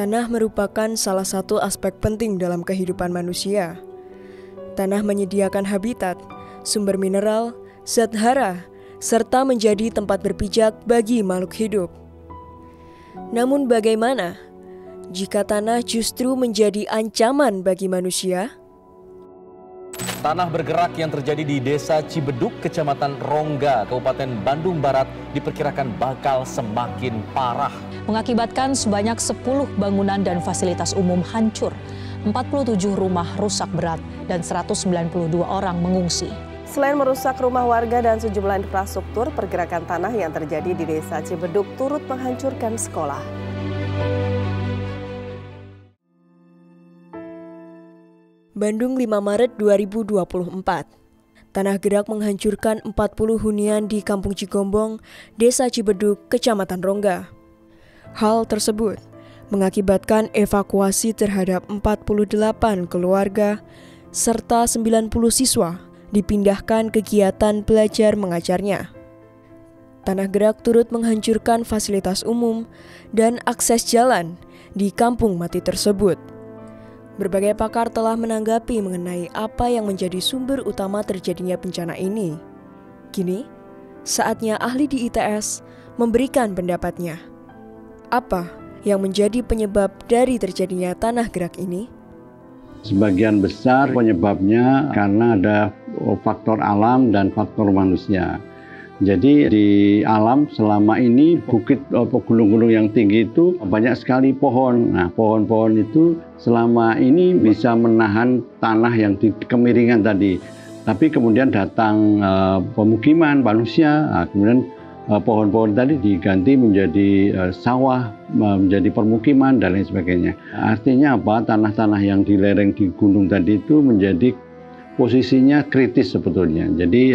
Tanah merupakan salah satu aspek penting dalam kehidupan manusia. Tanah menyediakan habitat, sumber mineral, zat hara, serta menjadi tempat berpijak bagi makhluk hidup. Namun bagaimana jika tanah justru menjadi ancaman bagi manusia? Tanah bergerak yang terjadi di Desa Cibeduk, Kecamatan Rongga, Kabupaten Bandung Barat diperkirakan bakal semakin parah. Mengakibatkan sebanyak 10 bangunan dan fasilitas umum hancur, 47 rumah rusak berat, dan 192 orang mengungsi. Selain merusak rumah warga dan sejumlah infrastruktur, pergerakan tanah yang terjadi di Desa Cibeduk turut menghancurkan sekolah. Bandung 5 Maret 2024. Tanah gerak menghancurkan 40 hunian di Kampung Cigombong, Desa Cibeduk, Kecamatan Rongga. Hal tersebut mengakibatkan evakuasi terhadap 48 keluarga serta 90 siswa dipindahkan kegiatan belajar mengajarnya. Tanah gerak turut menghancurkan fasilitas umum dan akses jalan di kampung mati tersebut. Berbagai pakar telah menanggapi mengenai apa yang menjadi sumber utama terjadinya bencana ini. Kini, saatnya ahli di ITS memberikan pendapatnya. Apa yang menjadi penyebab dari terjadinya tanah gerak ini? Sebagian besar penyebabnya karena ada faktor alam dan faktor manusia. Jadi di alam selama ini bukit atau gunung-gunung yang tinggi itu banyak sekali pohon. Nah, pohon-pohon itu selama ini bisa menahan tanah yang di kemiringan tadi. Tapi kemudian datang pemukiman manusia, kemudian pohon-pohon tadi diganti menjadi sawah, menjadi permukiman dan lain sebagainya. Artinya apa? Tanah-tanah yang di lereng di gunung tadi itu menjadi posisinya kritis sebetulnya. Jadi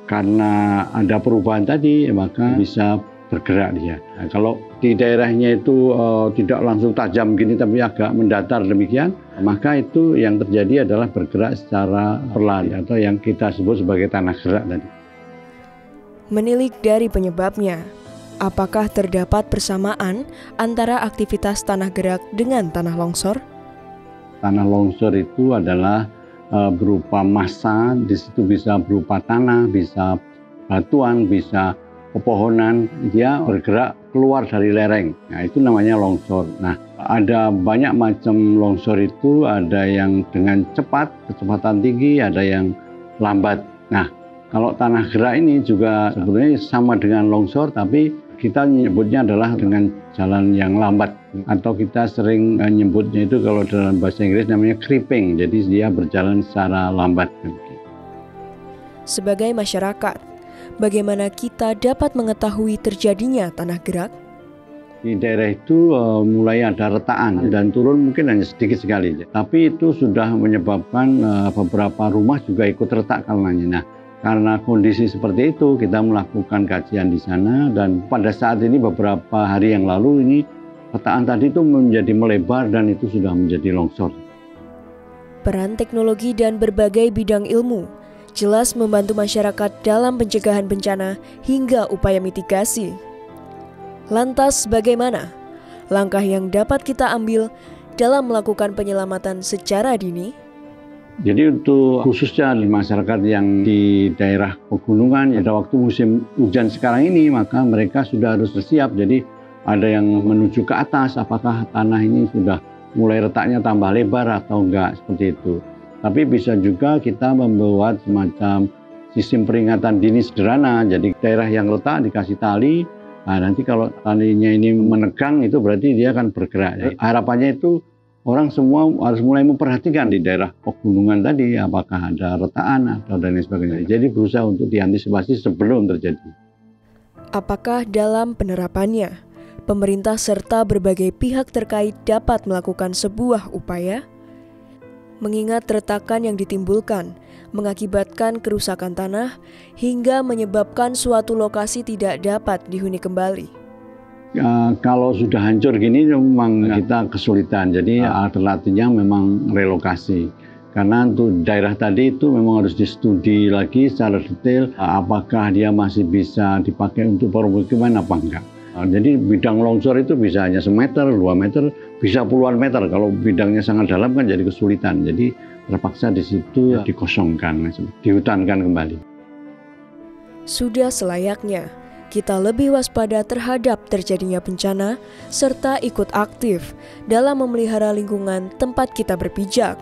karena ada perubahan tadi, maka bisa bergerak dia. Nah, kalau di daerahnya itu tidak langsung tajam gini, tapi agak mendatar demikian, maka itu yang terjadi adalah bergerak secara perlahan atau yang kita sebut sebagai tanah gerak tadi. Menilik dari penyebabnya, apakah terdapat persamaan antara aktivitas tanah gerak dengan tanah longsor? Tanah longsor itu adalah berupa massa, di situ bisa berupa tanah, bisa batuan, bisa pepohonan, dia bergerak keluar dari lereng. Nah, itu namanya longsor. Nah, ada banyak macam longsor itu, ada yang dengan cepat, kecepatan tinggi, ada yang lambat. Nah, kalau tanah gerak ini juga sebenarnya sama dengan longsor, tapi kita nyebutnya adalah dengan jalan yang lambat. Atau kita sering nyebutnya itu kalau dalam bahasa Inggris namanya creeping, jadi dia berjalan secara lambat. Sebagai masyarakat, bagaimana kita dapat mengetahui terjadinya tanah gerak? Di daerah itu mulai ada retakan dan turun mungkin hanya sedikit sekali. Tapi itu sudah menyebabkan beberapa rumah juga ikut retak karenanya. Nah, karena kondisi seperti itu, kita melakukan kajian di sana dan pada saat ini beberapa hari yang lalu ini retakan tadi itu menjadi melebar dan itu sudah menjadi longsor. Peran teknologi dan berbagai bidang ilmu jelas membantu masyarakat dalam pencegahan bencana hingga upaya mitigasi. Lantas bagaimana langkah yang dapat kita ambil dalam melakukan penyelamatan secara dini? Jadi untuk khususnya di masyarakat yang di daerah pegunungan, pada waktu musim hujan sekarang ini, maka mereka sudah harus bersiap. Jadi ada yang menuju ke atas, apakah tanah ini sudah mulai retaknya tambah lebar atau enggak, seperti itu. Tapi bisa juga kita membuat semacam sistem peringatan dini sederhana. Jadi daerah yang retak dikasih tali, nah nanti kalau talinya ini menegang itu berarti dia akan bergerak. Jadi harapannya itu orang semua harus mulai memperhatikan di daerah pegunungan tadi apakah ada retakan atau dan lain sebagainya. Jadi berusaha untuk diantisipasi sebelum terjadi. Apakah dalam penerapannya, pemerintah serta berbagai pihak terkait dapat melakukan sebuah upaya? Mengingat retakan yang ditimbulkan mengakibatkan kerusakan tanah hingga menyebabkan suatu lokasi tidak dapat dihuni kembali. Kalau sudah hancur gini memang kita kesulitan, jadi alternatifnya memang relokasi. Karena untuk daerah tadi itu memang harus distudi lagi secara detail apakah dia masih bisa dipakai untuk permukiman apa enggak. Jadi bidang longsor itu bisa hanya 1 meter, 2 meter, bisa puluhan meter. Kalau bidangnya sangat dalam kan jadi kesulitan. Jadi terpaksa di situ dikosongkan, dihutankan kembali. Sudah selayaknya kita lebih waspada terhadap terjadinya bencana serta ikut aktif dalam memelihara lingkungan tempat kita berpijak.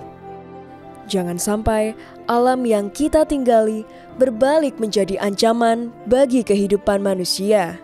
Jangan sampai alam yang kita tinggali berbalik menjadi ancaman bagi kehidupan manusia.